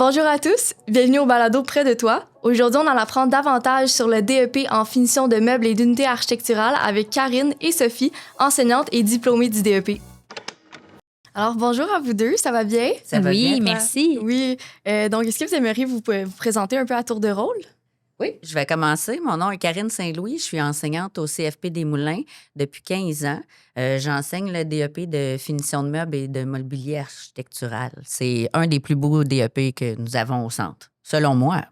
Bonjour à tous, bienvenue au balado Près de toi. Aujourd'hui, on en apprend davantage sur le DEP en finition de meubles et d'unités architecturales avec Karine et Sophie, enseignantes et diplômées du DEP. Alors, bonjour à vous deux, ça va bien? Ça va bien, toi? Merci. Oui, donc est-ce que vous aimeriez vous présenter un peu à tour de rôle? Oui, je vais commencer. Mon nom est Karine Saint-Louis. Je suis enseignante au CFP des Moulins depuis 15 ans. J'enseigne le DEP de finition de meubles et de mobilier architectural. C'est un des plus beaux DEP que nous avons au centre, selon moi.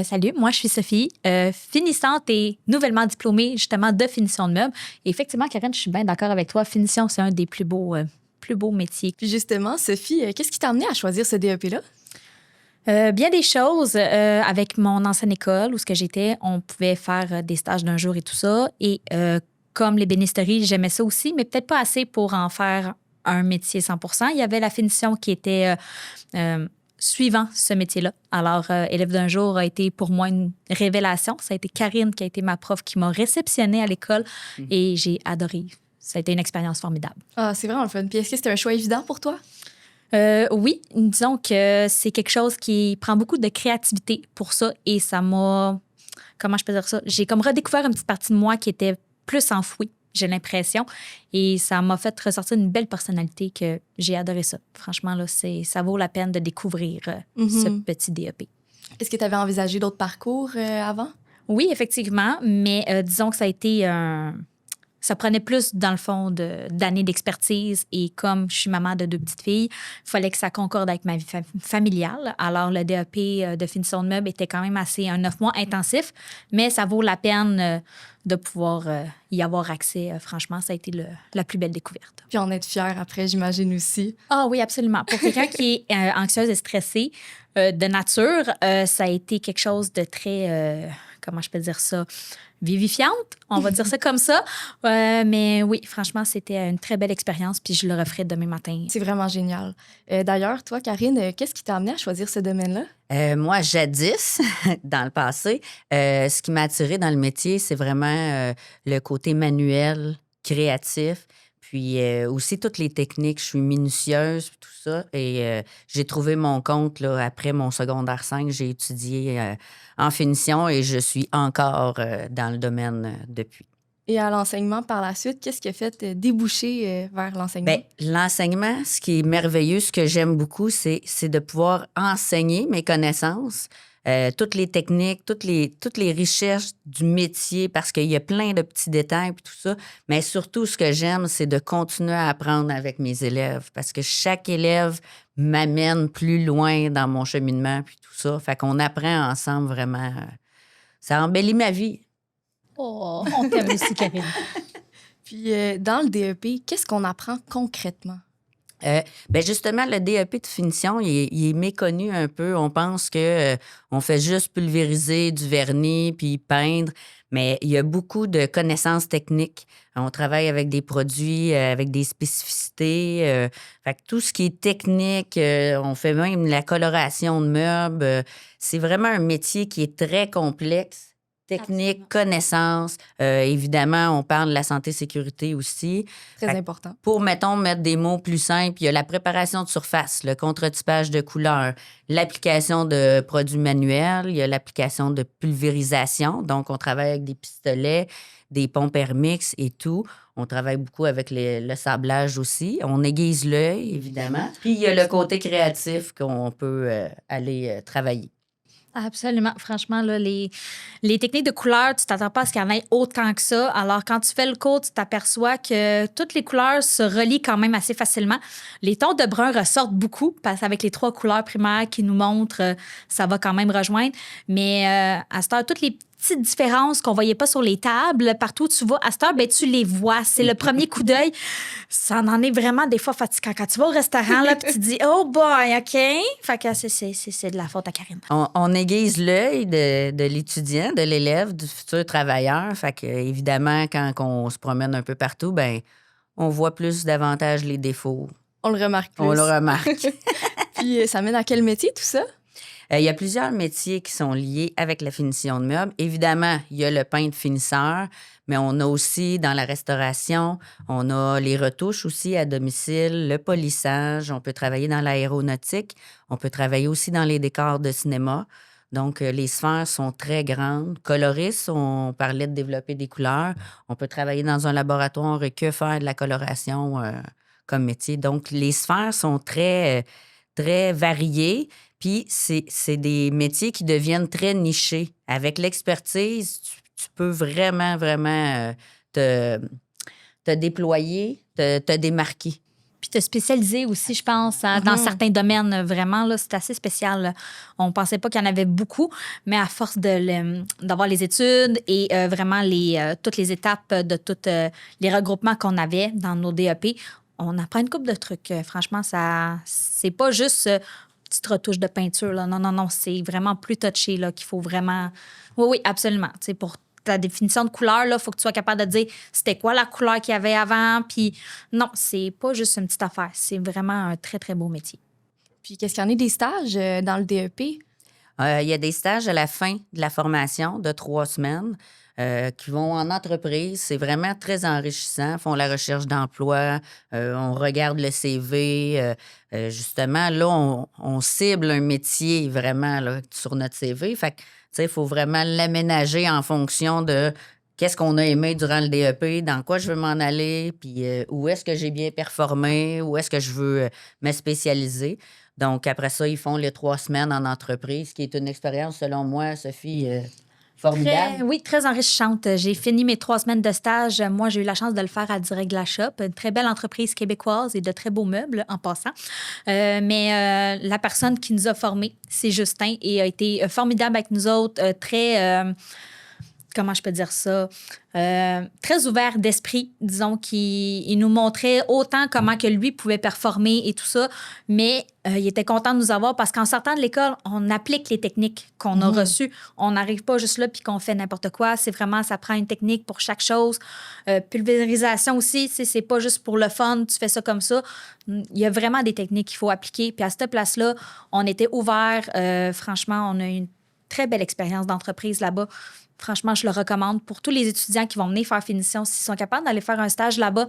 Salut, moi je suis Sophie, finissante et nouvellement diplômée justement de finition de meubles. Et effectivement, Karine, je suis bien d'accord avec toi. Finition, c'est un des plus beaux métiers. Puis justement, Sophie, qu'est-ce qui t'a amené à choisir ce DEP-là? Bien des choses. Avec mon ancienne école où ce que j'étais, on pouvait faire des stages d'un jour et tout ça. Et comme l'ébénisterie, j'aimais ça aussi, mais peut-être pas assez pour en faire un métier 100%. Il y avait la finition qui était suivant ce métier-là. Alors, élève d'un jour a été pour moi une révélation. Ça a été Karine qui a été ma prof qui m'a réceptionnée à l'école et j'ai adoré. Ça a été une expérience formidable. Ah, c'est vraiment le fun. Puis est-ce que c'était un choix évident pour toi? Oui, disons que c'est quelque chose qui prend beaucoup de créativité pour ça et ça m'a... Comment je peux dire ça? J'ai comme redécouvert une petite partie de moi qui était plus enfouie, j'ai l'impression, et ça m'a fait ressortir une belle personnalité que j'ai adoré ça. Franchement, là, ça vaut la peine de découvrir ce petit DEP. Est-ce que tu avais envisagé d'autres parcours avant? Oui, effectivement, mais disons que ça a été Ça prenait plus, dans le fond, d'années d'expertise. Et comme je suis maman de 2 petites filles, il fallait que ça concorde avec ma vie familiale. Alors, le DEP de finition de meubles était quand même assez un 9 mois intensif, mais ça vaut la peine de pouvoir y avoir accès. Franchement, ça a été la plus belle découverte. Puis en être fière après, j'imagine aussi. Ah oui, absolument. Pour quelqu'un qui est anxieuse et stressée de nature, ça a été quelque chose de très... comment je peux dire ça? Vivifiante, on va dire ça comme ça. Mais oui, franchement, c'était une très belle expérience, puis je le referai demain matin. C'est vraiment génial. D'ailleurs, toi, Karine, qu'est-ce qui t'a amené à choisir ce domaine-là? Moi, jadis, dans le passé, ce qui m'a attirée dans le métier, c'est vraiment le côté manuel, créatif, puis aussi toutes les techniques. Je suis minutieuse, tout ça. Et j'ai trouvé mon compte là, après mon secondaire 5. J'ai étudié en finition et je suis encore dans le domaine depuis. Et à l'enseignement par la suite, qu'est-ce qui a fait déboucher vers l'enseignement? Bien, l'enseignement, ce qui est merveilleux, ce que j'aime beaucoup, c'est de pouvoir enseigner mes connaissances, toutes les techniques, toutes les recherches du métier, parce qu'il y a plein de petits détails et tout ça. Mais surtout, ce que j'aime, c'est de continuer à apprendre avec mes élèves, parce que chaque élève m'amène plus loin dans mon cheminement puis tout ça. Fait qu'on apprend ensemble vraiment. Ça embellit ma vie. Oh, on t'aime aussi, Karine. Puis dans le DEP, qu'est-ce qu'on apprend concrètement? Bien justement, le DEP de finition, il est méconnu un peu. On pense que on fait juste pulvériser du vernis puis peindre, mais il y a beaucoup de connaissances techniques. On travaille avec des produits, avec des spécificités. Fait que tout ce qui est technique, on fait même la coloration de meubles. C'est vraiment un métier qui est très complexe. Technique, Absolument. connaissances. Évidemment, on parle de la santé-sécurité aussi. Très important. Pour, mettons, mettre des mots plus simples, il y a la préparation de surface, le contre-typage de couleurs, l'application de produits manuels, il y a l'application de pulvérisation. Donc, on travaille avec des pistolets, des pompes Hermix et tout. On travaille beaucoup avec le sablage aussi. On aiguise l'œil, évidemment. Puis, il y a le côté créatif qu'on peut aller travailler. Absolument. Franchement, là, les techniques de couleurs, tu t'attends pas à ce qu'il y en ait autant que ça. Alors, quand tu fais le cours, tu t'aperçois que toutes les couleurs se relient quand même assez facilement. Les tons de brun ressortent beaucoup parce qu'avec les 3 couleurs primaires qui nous montrent, ça va quand même rejoindre. Mais à cette heure, toutes les petites différences qu'on voyait pas sur les tables, partout où tu vas, à cette heure, ben, tu les vois. C'est le premier coup d'œil. Ça en est vraiment des fois fatigant. Quand tu vas au restaurant, là, puis tu te dis « Oh boy, OK! » Fait que c'est de la faute à Karine. On aiguise l'œil de l'étudiant, de l'élève, du futur travailleur. Fait que, évidemment, quand on se promène un peu partout, ben on voit plus davantage les défauts. On le remarque plus. On le remarque. Puis ça mène à quel métier, tout ça? Il y a plusieurs métiers qui sont liés avec la finition de meubles. Évidemment, il y a le peintre finisseur, Mais on a aussi, dans la restauration, on a les retouches aussi à domicile, le polissage. On peut travailler dans l'aéronautique. On peut travailler aussi dans les décors de cinéma. Donc, les sphères sont très grandes. Coloriste, on parlait de développer des couleurs. On peut travailler dans un laboratoire et que faire de la coloration comme métier. Donc, les sphères sont très, très variées. Puis, c'est des métiers qui deviennent très nichés. Avec l'expertise, tu peux vraiment, vraiment te déployer, te démarquer. Puis te spécialiser aussi, je pense, dans certains domaines. Vraiment, là, c'est assez spécial. Là. On ne pensait pas qu'il y en avait beaucoup, mais à force d'avoir les études et vraiment toutes les étapes de tous les regroupements qu'on avait dans nos DEP, on apprend une couple de trucs. Franchement, c'est pas juste petite retouche de peinture. Là. Non. C'est vraiment plus touché là, qu'il faut vraiment... Oui, absolument. Tu sais, pour ta définition de couleur, il faut que tu sois capable de dire c'était quoi la couleur qu'il y avait avant. Puis non, c'est pas juste une petite affaire. C'est vraiment un très, très beau métier. Puis qu'est-ce qu'il y en a des stages dans le DEP? Il y a des stages à la fin de la formation de 3 semaines qui vont en entreprise. C'est vraiment très enrichissant. Ils font la recherche d'emploi, on regarde le CV. Justement, là, on cible un métier vraiment là, sur notre CV. Fait que, il faut vraiment l'aménager en fonction de qu'est-ce qu'on a aimé durant le DEP, dans quoi je veux m'en aller, puis où est-ce que j'ai bien performé, où est-ce que je veux me spécialiser. Donc, après ça, ils font les 3 semaines en entreprise, qui est une expérience, selon moi, Sophie, formidable. Très enrichissante. J'ai fini mes 3 semaines de stage. Moi, j'ai eu la chance de le faire à Direct Glass Shop, une très belle entreprise québécoise et de très beaux meubles en passant. Mais la personne qui nous a formés, c'est Justin, et a été formidable avec nous autres, très... comment je peux dire ça, très ouvert d'esprit, disons, il nous montrait autant comment que lui pouvait performer et tout ça, mais il était content de nous avoir parce qu'en sortant de l'école, on applique les techniques qu'on a reçues. On n'arrive pas juste là puis qu'on fait n'importe quoi. C'est vraiment, ça prend une technique pour chaque chose. Pulvérisation aussi, c'est pas juste pour le fun, tu fais ça comme ça. Il y a vraiment des techniques qu'il faut appliquer. Puis à cette place-là, on était ouvert. Franchement, on a eu une très belle expérience d'entreprise là-bas. Franchement, je le recommande pour tous les étudiants qui vont venir faire finition. S'ils sont capables d'aller faire un stage là-bas,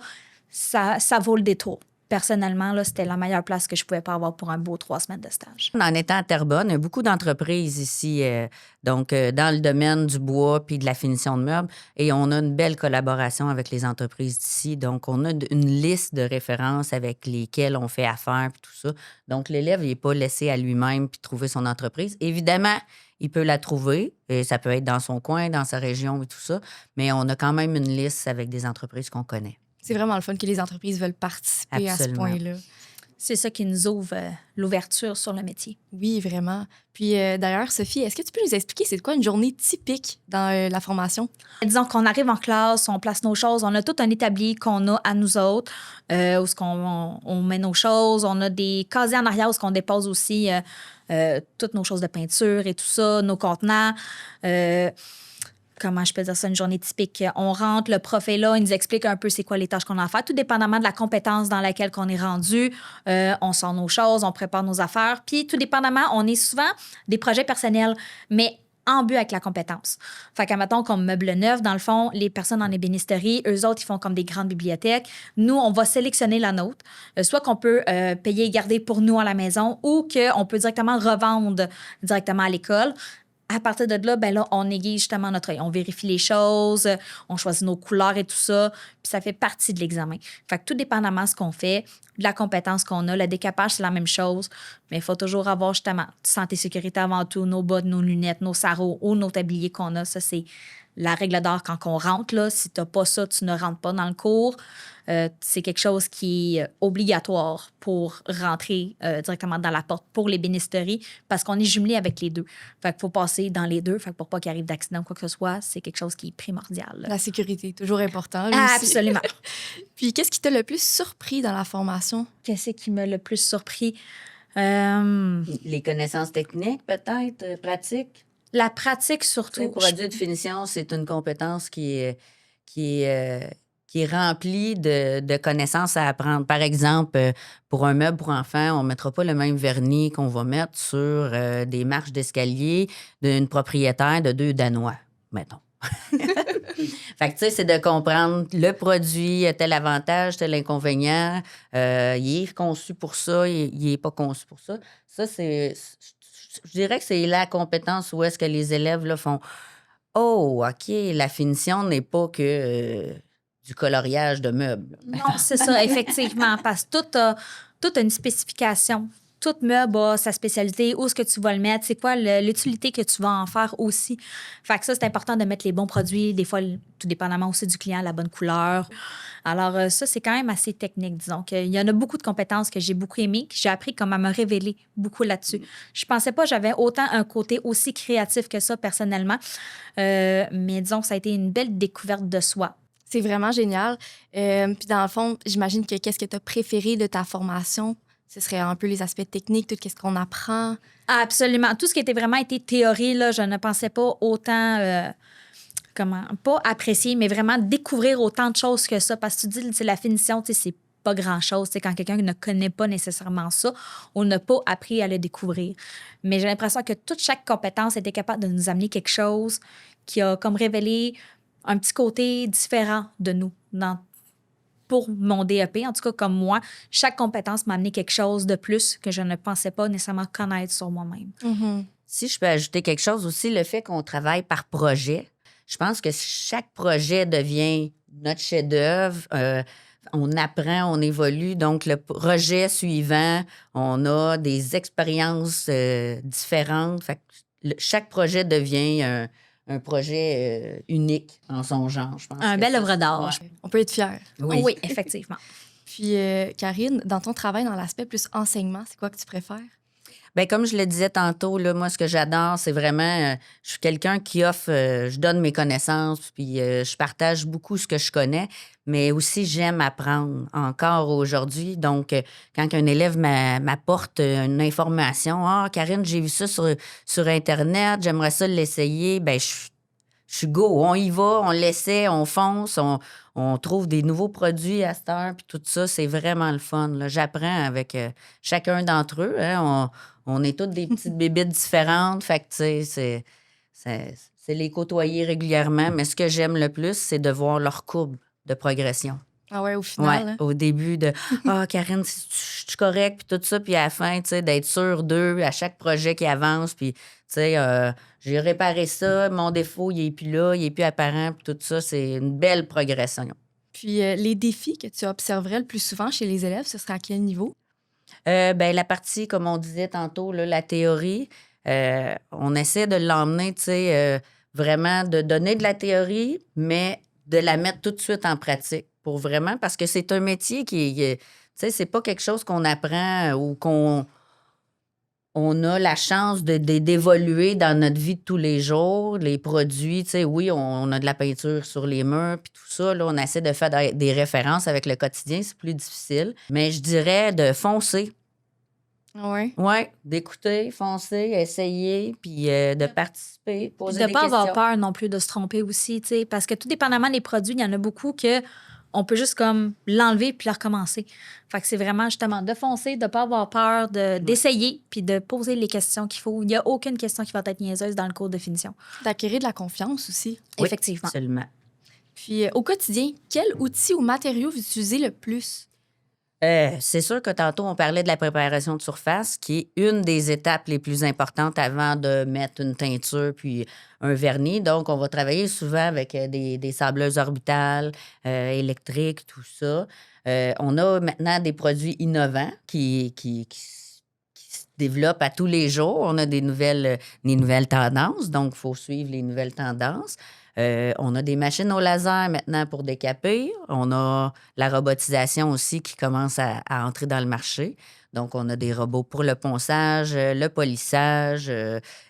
ça vaut le détour. Personnellement, là, c'était la meilleure place que je pouvais pas avoir pour un beau 3 semaines de stage. En étant à Terrebonne, il y a beaucoup d'entreprises ici, dans le domaine du bois puis de la finition de meubles. Et on a une belle collaboration avec les entreprises d'ici. Donc, on a une liste de références avec lesquelles on fait affaire puis tout ça. Donc, l'élève, il n'est pas laissé à lui-même puis trouver son entreprise. Évidemment, il peut la trouver. Et ça peut être dans son coin, dans sa région et tout ça. Mais on a quand même une liste avec des entreprises qu'on connaît. C'est vraiment le fun que les entreprises veulent participer à ce point-là. C'est ça qui nous ouvre l'ouverture sur le métier. Oui, vraiment. Puis d'ailleurs, Sophie, est-ce que tu peux nous expliquer c'est quoi une journée typique dans la formation? Disons qu'on arrive en classe, on place nos choses, on a tout un établi qu'on a à nous autres, où on met nos choses, on a des casiers en arrière où on dépose aussi toutes nos choses de peinture et tout ça, nos contenants. Comment je peux dire ça, une journée typique? On rentre, le prof est là, il nous explique un peu c'est quoi les tâches qu'on a à faire, tout dépendamment de la compétence dans laquelle on est rendu. On sort nos choses, on prépare nos affaires. Puis, tout dépendamment, on est souvent des projets personnels, mais en but avec la compétence. Fait qu'à mettons comme meuble neuf, dans le fond, les personnes en ébénisterie, eux autres, ils font comme des grandes bibliothèques. Nous, on va sélectionner la nôtre. Soit qu'on peut payer et garder pour nous à la maison ou qu'on peut directement revendre directement à l'école. À partir de là, ben là, on aiguise justement notre œil. On vérifie les choses, on choisit nos couleurs et tout ça, puis ça fait partie de l'examen. Fait que tout dépendamment de ce qu'on fait, de la compétence qu'on a, le décapage, c'est la même chose, mais il faut toujours avoir justement santé, sécurité avant tout, nos bottes, nos lunettes, nos sarraux ou nos tabliers qu'on a. Ça, c'est la règle d'or quand on rentre. Là. Si tu n'as pas ça, tu ne rentres pas dans le cours. C'est quelque chose qui est obligatoire pour rentrer directement dans la porte pour l'ébénisterie parce qu'on est jumelé avec les deux. Fait qu'il faut passer dans les deux. Fait que pour pas qu'il arrive d'accident ou quoi que ce soit, c'est quelque chose qui est primordial. La sécurité, toujours important. Absolument. Puis, qu'est-ce qui t'a le plus surpris dans la formation? Qu'est-ce qui m'a le plus surpris? Les connaissances techniques, peut-être, pratiques. La pratique, surtout. Pour produit de finition, c'est une compétence qui est remplie de connaissances à apprendre. Par exemple, pour un meuble pour enfants, on ne mettra pas le même vernis qu'on va mettre sur des marches d'escalier d'une propriétaire de 2 Danois, mettons. Fait que, tu sais, c'est de comprendre le produit, tel avantage, tel inconvénient. Il est conçu pour ça, il n'est pas conçu pour ça. Ça, je dirais que c'est la compétence où est-ce que les élèves là, font Oh, OK, la finition n'est pas que du coloriage de meubles. Non, c'est ça, effectivement, parce que tout a une spécification. Tout meuble a sa spécialité, où est-ce que tu vas le mettre, c'est quoi l'utilité que tu vas en faire aussi. Fait que ça, c'est important de mettre les bons produits, des fois, tout dépendamment aussi du client, la bonne couleur. Alors, ça, c'est quand même assez technique, disons. Il y en a beaucoup de compétences que j'ai beaucoup aimées, que j'ai appris comme à me révéler beaucoup là-dessus. Je pensais pas que j'avais autant un côté aussi créatif que ça, personnellement. Mais disons que ça a été une belle découverte de soi. C'est vraiment génial. Puis dans le fond, j'imagine que qu'est-ce que tu as préféré de ta formation? Ce serait un peu les aspects techniques, tout ce qu'on apprend. Absolument. Tout ce qui était vraiment été théorie, là, je ne pensais pas autant, pas apprécier, mais vraiment découvrir autant de choses que ça. Parce que tu dis, c'est la finition, tu sais, c'est pas grand-chose. C'est quand quelqu'un ne connaît pas nécessairement ça, on n'a pas appris à le découvrir. Mais j'ai l'impression que chaque compétence était capable de nous amener quelque chose qui a comme révélé un petit côté différent de nous pour mon DEP, en tout cas comme moi, chaque compétence m'a amené quelque chose de plus que je ne pensais pas nécessairement connaître sur moi-même. Mm-hmm. Si je peux ajouter quelque chose aussi, le fait qu'on travaille par projet, je pense que chaque projet devient notre chef-d'œuvre. On apprend, on évolue. Donc, le projet suivant, on a des expériences différentes. Fait que chaque projet devient un projet unique en son genre, je pense. Un bel œuvre d'art. Ouais. On peut être fier. Oui, effectivement. Puis, Karine, dans ton travail, dans l'aspect plus enseignement, c'est quoi que tu préfères? Bien, comme je le disais tantôt, là, moi, ce que j'adore, c'est vraiment, je suis quelqu'un qui offre, je donne mes connaissances, puis je partage beaucoup ce que je connais, mais aussi j'aime apprendre encore aujourd'hui. Donc, quand un élève m'apporte une information, « Ah, Karine, j'ai vu ça sur Internet, j'aimerais ça l'essayer », bien, je suis go, on y va, on l'essaie, on fonce, on trouve des nouveaux produits à cette heure, puis tout ça, c'est vraiment le fun, là. J'apprends avec chacun d'entre eux, hein, on est toutes des petites bébites différentes, fait que, tu sais, c'est les côtoyer régulièrement. Mais ce que j'aime le plus, c'est de voir leur courbe de progression. Ah ouais, au final. Ouais, Hein? au début de « Ah, Karine, je suis correcte », puis tout ça. Puis à la fin, tu sais, d'être sûr d'eux à chaque projet qui avance. Puis, tu sais, j'ai réparé ça, mon défaut, il n'est plus là, il n'est plus apparent. Puis tout ça, c'est une belle progression. Puis les défis que tu observerais le plus souvent chez les élèves, ce serait à quel niveau? Ben, la partie, comme on disait tantôt, là, la théorie, on essaie de l'emmener, tu sais, vraiment de donner de la théorie, mais de la mettre tout de suite en pratique pour vraiment, parce que c'est un métier qui est, tu sais, c'est pas quelque chose qu'on apprend ou qu'on a la chance d'évoluer dans notre vie de tous les jours. Les produits, tu sais, oui, on a de la peinture sur les murs, puis tout ça, là, on essaie de faire des références avec le quotidien, c'est plus difficile. Mais je dirais de foncer. Oui. Oui, d'écouter, foncer, essayer, puis de participer, poser De des ne pas questions. avoir peur non plus de se tromper aussi, tu sais, parce que tout dépendamment des produits, il y en a beaucoup que on peut juste comme l'enlever puis le recommencer. Fait que c'est vraiment justement de foncer, de ne pas avoir peur, d'essayer puis de poser les questions qu'il faut. Il n'y a aucune question qui va être niaiseuse dans le cours de finition. D'acquérir de la confiance aussi. Oui, Effectivement. absolument. Puis au quotidien, quel outil ou matériau vous utilisez le plus? C'est sûr que tantôt, on parlait de la préparation de surface, qui est une des étapes les plus importantes avant de mettre une teinture puis un vernis. Donc, on va travailler souvent avec des sableuses orbitales, électriques, tout ça. On a maintenant des produits innovants qui se développent à tous les jours. On a des nouvelles tendances, donc il faut suivre les nouvelles tendances. On a des machines au laser maintenant pour décaper. On a la robotisation aussi qui commence à entrer dans le marché. Donc, on a des robots pour le ponçage, le polissage,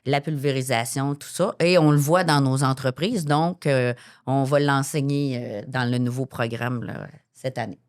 la pulvérisation, tout ça. Et on le voit dans nos entreprises. Donc, on va l'enseigner dans le nouveau programme là, cette année.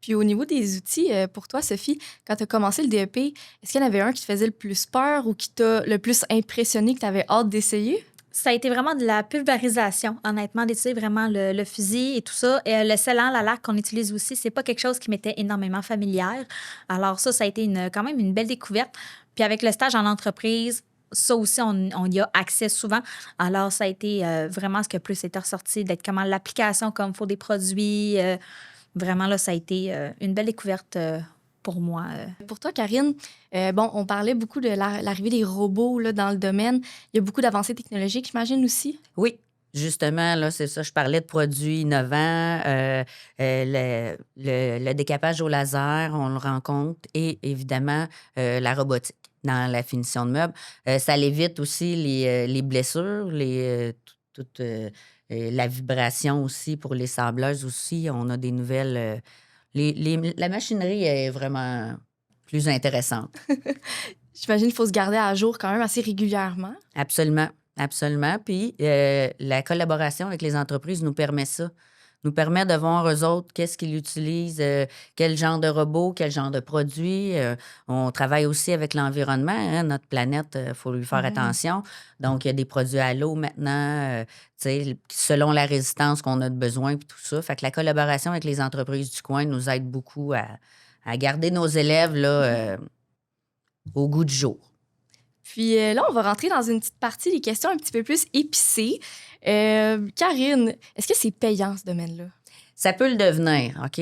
Puis au niveau des outils, pour toi, Sophie, quand tu as commencé le DEP, est-ce qu'il y en avait un qui te faisait le plus peur ou qui t'a le plus impressionné, que tu avais hâte d'essayer? Ça a été vraiment de la pulvérisation, honnêtement, d'utiliser vraiment le fusil et tout ça. Et le scellant, la laque qu'on utilise aussi, c'est pas quelque chose qui m'était énormément familière. Alors ça a été quand même une belle découverte. Puis avec le stage en entreprise, ça aussi, on y a accès souvent. Alors, ça a été vraiment ce que plus est ressorti, d'être comment l'application, comme il faut des produits. Vraiment, là, ça a été une belle découverte pour moi. Pour toi, Karine, on parlait beaucoup de l'arrivée des robots là, dans le domaine. Il y a beaucoup d'avancées technologiques, j'imagine aussi. Oui, justement, là, c'est ça. Je parlais de produits innovants, le décapage au laser, on le rencontre, et évidemment, la robotique dans la finition de meubles. Ça évite aussi les blessures, toute la vibration aussi pour les sableuses aussi. On a des nouvelles. La machinerie est vraiment plus intéressante. J'imagine qu'il faut se garder à jour quand même assez régulièrement. Absolument, absolument. Puis la collaboration avec les entreprises nous permet ça. Nous permet de voir eux autres qu'est-ce qu'ils utilisent, quel genre de robot, quel genre de produit. On travaille aussi avec l'environnement. Hein, notre planète, il faut lui faire attention. Donc, il y a des produits à l'eau maintenant, selon la résistance qu'on a de besoin et tout ça. Fait que la collaboration avec les entreprises du coin nous aide beaucoup à garder nos élèves là, au goût du jour. Puis là, on va rentrer dans une petite partie des questions un petit peu plus épicées. Karine, est-ce que c'est payant, ce domaine-là? Ça peut le devenir, OK?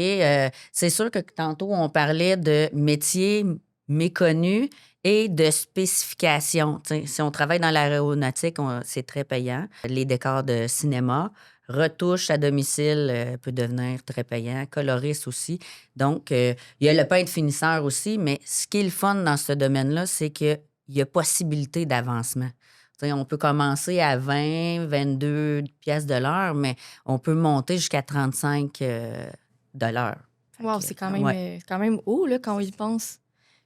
C'est sûr que tantôt, on parlait de métiers méconnus et de spécifications. T'sais, si on travaille dans l'aéronautique, c'est très payant. Les décors de cinéma, retouche à domicile peut devenir très payant, coloriste aussi. Donc, il y a le peintre finisseur aussi, mais ce qui est le fun dans ce domaine-là, c'est qu'il y a possibilité d'avancement. T'sais, on peut commencer à 20, 22 pièces de l'heure, mais on peut monter jusqu'à 35 de l'heure. Wow, c'est quand même haut là, quand on y pense.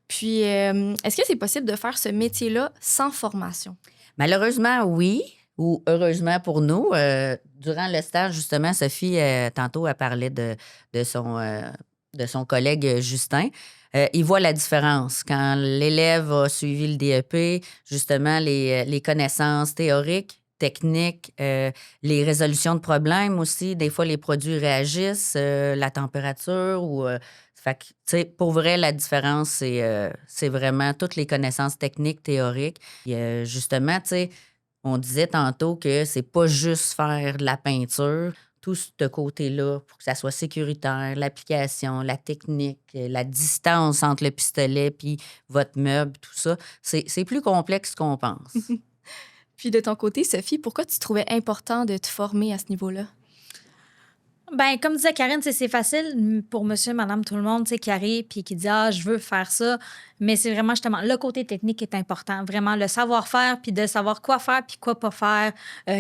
Puis, est-ce que c'est possible de faire ce métier-là sans formation? Malheureusement, oui. Ou heureusement pour nous. Durant le stage, justement, Sophie, tantôt, elle parlait de son collègue Justin. Il voit la différence. Quand l'élève a suivi le DEP, justement, les connaissances théoriques, techniques, les résolutions de problèmes aussi. Des fois, les produits réagissent, la température ou... fait que, tu sais, pour vrai, la différence, c'est vraiment toutes les connaissances techniques, théoriques. Et, justement, tu sais, on disait tantôt que c'est pas juste faire de la peinture. Tout ce côté-là, pour que ça soit sécuritaire, l'application, la technique, la distance entre le pistolet puis votre meuble, tout ça, c'est plus complexe qu'on pense. Puis de ton côté, Sophie, pourquoi tu trouvais important de te former à ce niveau-là? Ben comme disait Karine, c'est facile pour monsieur, madame, tout le monde qui arrive puis qui dit « Ah, je veux faire ça ». Mais c'est vraiment justement le côté technique qui est important. Vraiment le savoir-faire puis de savoir quoi faire puis quoi pas faire.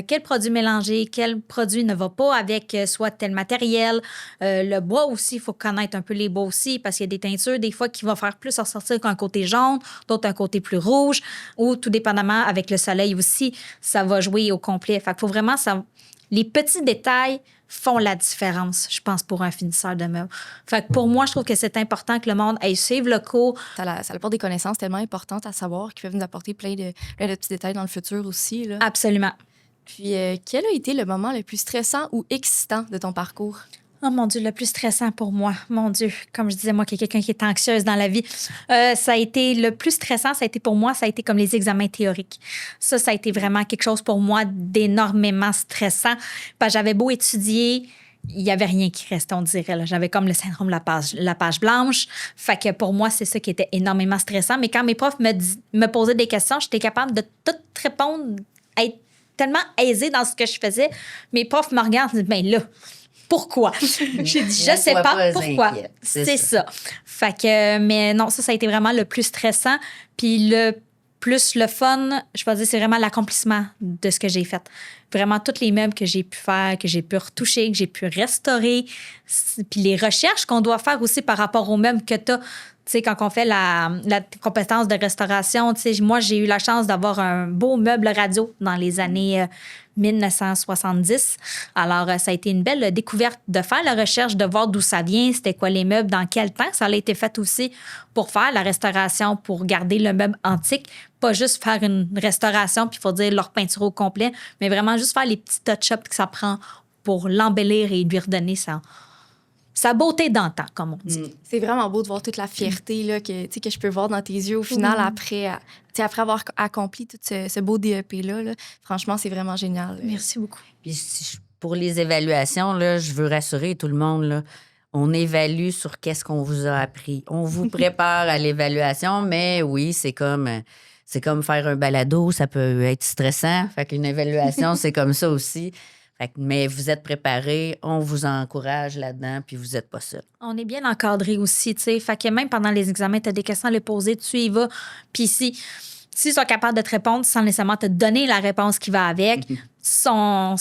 Quel produit mélanger, quel produit ne va pas avec soit tel matériel. Le bois aussi, il faut connaître un peu les bois aussi parce qu'il y a des teintures des fois qui vont faire plus ressortir qu'un côté jaune, d'autres un côté plus rouge ou tout dépendamment avec le soleil aussi, ça va jouer au complet. Fait qu'il faut vraiment savoir. Les petits détails font la différence, je pense, pour un finisseur de meubles. Fait que pour moi, je trouve que c'est important que le monde aille suivre le cours. Ça apporte des connaissances tellement importantes à savoir qui peuvent nous apporter plein de petits détails dans le futur aussi. Là. Absolument. Puis, quel a été le moment le plus stressant ou excitant de ton parcours? Oh mon Dieu, le plus stressant pour moi, mon Dieu, comme je disais, moi, qui est quelqu'un qui est anxieuse dans la vie, ça a été le plus stressant, ça a été pour moi, ça a été comme les examens théoriques. Ça a été vraiment quelque chose pour moi d'énormément stressant. Parce que j'avais beau étudier, il n'y avait rien qui restait, on dirait. Là. J'avais comme le syndrome de la page blanche. Fait que pour moi, c'est ça qui était énormément stressant. Mais quand mes profs me posaient des questions, j'étais capable de tout répondre, être tellement aisée dans ce que je faisais. Mes profs me regardent et disent, ben là, pourquoi? J'ai dit, je sais pas pourquoi. C'est ça. Fait que, mais non, ça a été vraiment le plus stressant. Puis le plus le fun, je vais dire, c'est vraiment l'accomplissement de ce que j'ai fait. Vraiment, tous les meubles que j'ai pu faire, que j'ai pu retoucher, que j'ai pu restaurer. Puis les recherches qu'on doit faire aussi par rapport aux meubles que tu as. Tu sais, quand on fait la compétence de restauration, tu sais, moi, j'ai eu la chance d'avoir un beau meuble radio dans les années 1970. Alors, ça a été une belle découverte de faire la recherche, de voir d'où ça vient, c'était quoi les meubles, dans quel temps. Ça a été fait aussi pour faire la restauration, pour garder le meuble antique. Pas juste faire une restauration, puis il faut dire leur peinture au complet, mais vraiment juste faire les petits touch-ups que ça prend pour l'embellir et lui redonner sa beauté d'antan, comme on dit. C'est vraiment beau de voir toute la fierté là, que je peux voir dans tes yeux au final après avoir accompli tout ce beau DEP-là. Là. Franchement, c'est vraiment génial. Merci beaucoup. Puis pour les évaluations, là, je veux rassurer tout le monde, là, on évalue sur qu'est-ce qu'on vous a appris. On vous prépare à l'évaluation, mais oui, c'est comme faire un balado, ça peut être stressant. Fait qu'une évaluation, c'est comme ça aussi. Mais vous êtes préparés, on vous encourage là-dedans, puis vous n'êtes pas seul. On est bien encadré aussi, tu sais. Fait que même pendant les examens, tu as des questions à les poser, tu y vas. Puis s'ils sont capables de te répondre sans nécessairement te donner la réponse qui va avec, sont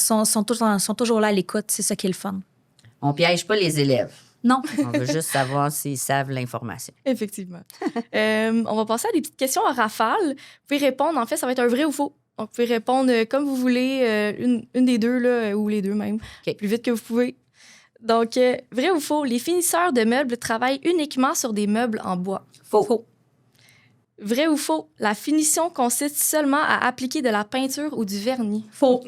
toujours là à l'écoute. C'est ça qui est le fun. On piège pas les élèves. Non. On veut juste savoir s'ils savent l'information. Effectivement. On va passer à des petites questions à rafale. Vous pouvez répondre, en fait, ça va être un vrai ou faux. Donc, vous pouvez répondre comme vous voulez, une des deux, là, ou les deux même, plus vite que vous pouvez. Donc, vrai ou faux, les finisseurs de meubles travaillent uniquement sur des meubles en bois. Faux. Vrai ou faux, la finition consiste seulement à appliquer de la peinture ou du vernis. Faux.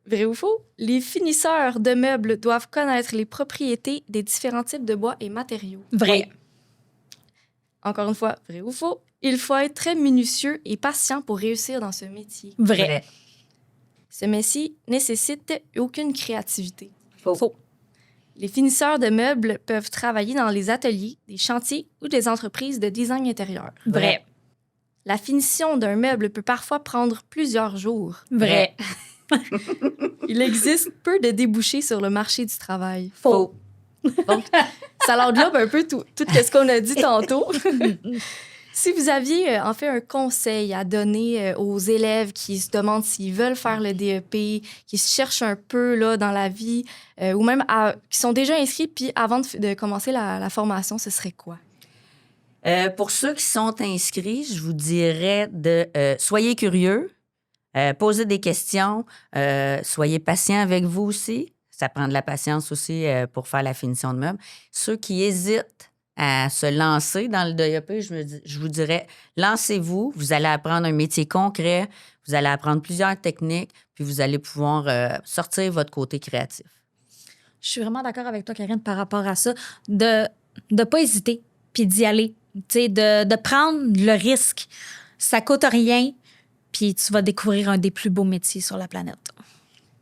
Vrai ou faux, les finisseurs de meubles doivent connaître les propriétés des différents types de bois et matériaux. Vrai. Encore une fois, vrai ou faux, il faut être très minutieux et patient pour réussir dans ce métier. Vrai. Ce métier nécessite aucune créativité. Faux. Les finisseurs de meubles peuvent travailler dans les ateliers, des chantiers ou des entreprises de design intérieur. Vrai. La finition d'un meuble peut parfois prendre plusieurs jours. Vrai. Il existe peu de débouchés sur le marché du travail. Faux. Donc, ça l'englobe un peu tout ce qu'on a dit tantôt. Si vous aviez en fait un conseil à donner aux élèves qui se demandent s'ils veulent faire le DEP, qui se cherchent un peu là, dans la vie, ou même qui sont déjà inscrits, puis avant de commencer la formation, ce serait quoi? Pour ceux qui sont inscrits, je vous dirais de soyez curieux, posez des questions, soyez patient avec vous aussi. Ça prend de la patience aussi pour faire la finition de meubles. Ceux qui hésitent à se lancer dans le DEP, je vous dirais, lancez-vous. Vous allez apprendre un métier concret, vous allez apprendre plusieurs techniques, puis vous allez pouvoir sortir votre côté créatif. Je suis vraiment d'accord avec toi, Karine, par rapport à ça. De ne pas hésiter, puis d'y aller. De prendre le risque. Ça coûte rien, puis tu vas découvrir un des plus beaux métiers sur la planète.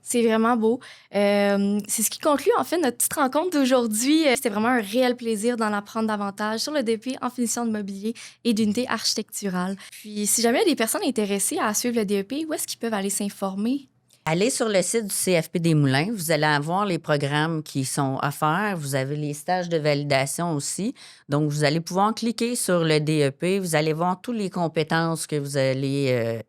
C'est vraiment beau. C'est ce qui conclut, en fait, notre petite rencontre d'aujourd'hui. C'était vraiment un réel plaisir d'en apprendre davantage sur le DEP en finition de mobilier et d'unité architecturale. Puis, si jamais il y a des personnes intéressées à suivre le DEP, où est-ce qu'ils peuvent aller s'informer? Allez sur le site du CFP des Moulins. Vous allez avoir les programmes qui sont offerts. Vous avez les stages de validation aussi. Donc, vous allez pouvoir cliquer sur le DEP. Vous allez voir toutes les compétences que vous allez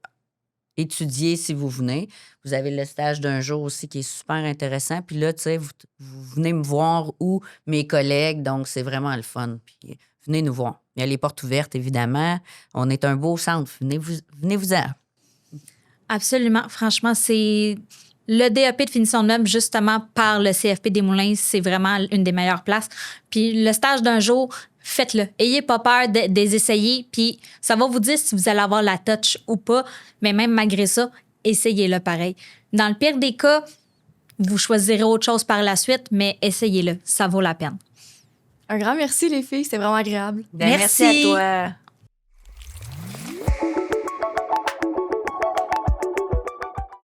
étudier si vous venez. Vous avez le stage d'un jour aussi qui est super intéressant. Puis là, tu sais, vous venez me voir ou mes collègues. Donc, c'est vraiment le fun. Puis venez nous voir. Il y a les portes ouvertes, évidemment. On est un beau centre. Venez-vous-en. Absolument. Franchement, c'est le DEP de finition de meubles, justement, par le CFP des Moulins, c'est vraiment une des meilleures places. Puis le stage d'un jour, faites-le. Ayez pas peur de les essayer, puis ça va vous dire si vous allez avoir la touch ou pas. Mais même malgré ça, essayez-le pareil. Dans le pire des cas, vous choisirez autre chose par la suite, mais essayez-le. Ça vaut la peine. Un grand merci, les filles. C'était vraiment agréable. Merci à toi.